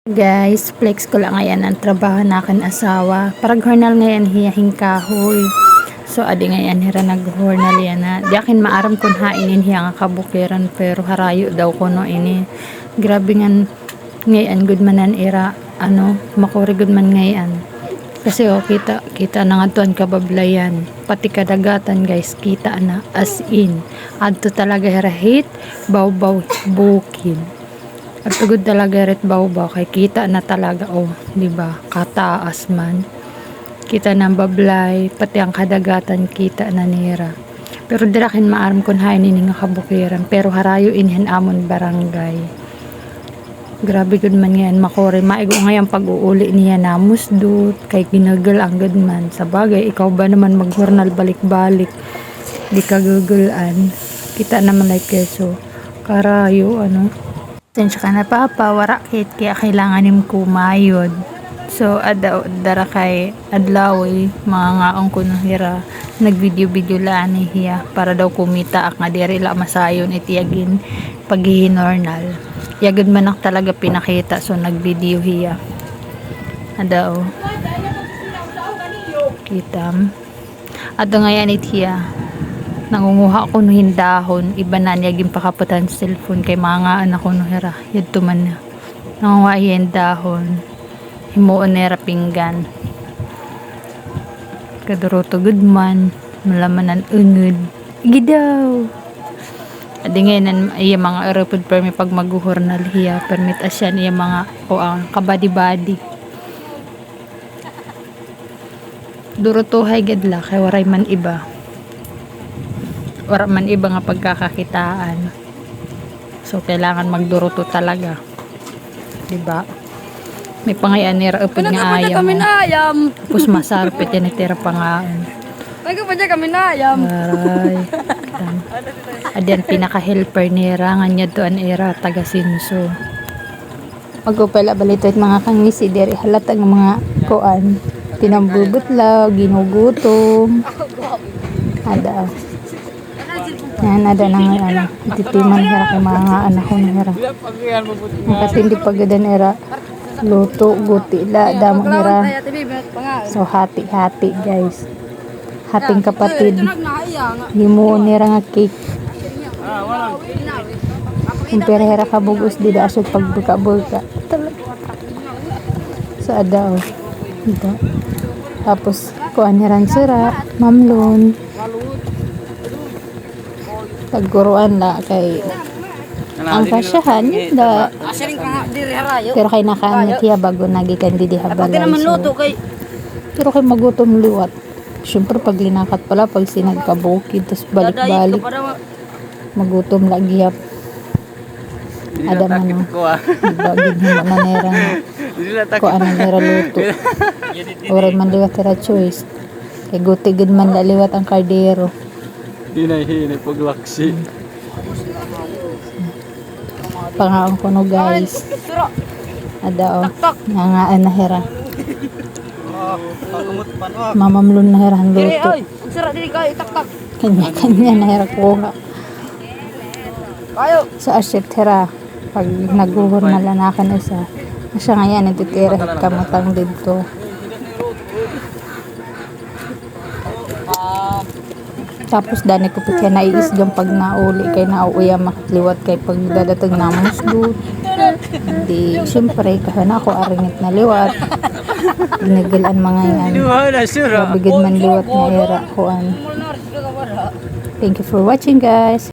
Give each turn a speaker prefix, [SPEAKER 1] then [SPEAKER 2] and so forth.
[SPEAKER 1] Guys, flex ko lang ngayon ang trabaho na akin asawa. Parang hornal ngayon hiyahing kahoy. So, adi ngayon hira nag-hornal yan na. Di akin maaram kung hainin hiya nga kabukiran pero harayo daw ko no ini. Grabe nga ngayon good manan ira makuri good man ngayon. Kasi kita na nga tuan kabablayan. Pati kadagatan guys, kita na as in. Adto talaga hira hit, baw-baw bukin. At tugod talaga ret baw-baw kay kita na talaga di ba? Kataas man. Kita nang bablay, pati ang kadagatan kita na nira. Pero dirakin maaram kun hainin nga kabukiran, pero harayo inhen amon barangay. Grabe gud man yan makore maigo ngayon pag-uuli niya na musdut kay ginagal ang gud man. Sa bagay ikaw ba naman maghornal balik-balik? Di ka gugulan. Kita naman like keso. Karayo Tensya ka na papa, warakit kaya kailangan nim kumayod. So, dara kay adlaw mga ngaong ko hira nagvideo-video laan hiya para daw kumita ak nga diri la masayon itiyagin paghihinornal. Yagud manak talaga pinakita so nagvideo hiya. Adaw. Kitam. Ato ngayon hiya. Nangunguha ko nuhin dahon iba na niya gimpakaputan sa cellphone kay mga anak ko nuhira yadto man nangunguha yan dahon himuon nera pinggan kaduroto good man malamanan ungod gidaw adi ngayon iya mga erupod permi pag maguhornal hiya permit asyan iya mga ang kabadi-badi durotohay gadla kay waray man iba wala man iba nga pagkakakitaan. So kailangan magduruto talaga. 'Di ba? May pangayan nira upod nga ayam. Tapos masarpit tinitira pangaan.
[SPEAKER 2] Ay pa dyan kami na ayam.
[SPEAKER 1] Aray. Adiyan pinaka-helper nira nga niya doon era taga Sinso. Magupala balitot mga kangisi diri halata ng mga kuan. Tinambubutlaw, ginugutom. Ada. Yan, ada nang titiman hira kay mga anak ko na hira. Kasi hindi pagadan era luto, guti la, damo hira. So, hati-hati guys. Hating kapatid. Himuon hira nga cake. Kung pera hira kabugos, di da asod pagbuka-buka. So, ada Ito. Tapos, kuan hiran sira, mamlon. Tagguruan la kay ang kasyahan da pero kay nakaanit hiya bago nagikan di habalay so, pero kay magutom liwat syempre pag linakat pala pag sinagkabukid tapos balik-balik magutom lagi hap ada man diba ginhimo na nerang ko anong nera luto oray man liwat tira choice kay gutigid man laliwat ang kardero
[SPEAKER 3] hinay paglaksi.
[SPEAKER 1] Pangaon ko no guys. Ada ngangaan na hera. Mamamlon na hera ang luto. Kanya na hera kuha. Sa asyip hera pag naguhor na lanakan isa. Asya ngayon nagtitira kamutang dito. Tapos dani ko pati naiisgang pag nauli kay nauuya makatliwat kay pag dadatag na musdut. Di syempre kahana ako aringit na liwat. Ginagalan mga yan. Mabigid man liwat na era kuan. Thank you for watching guys.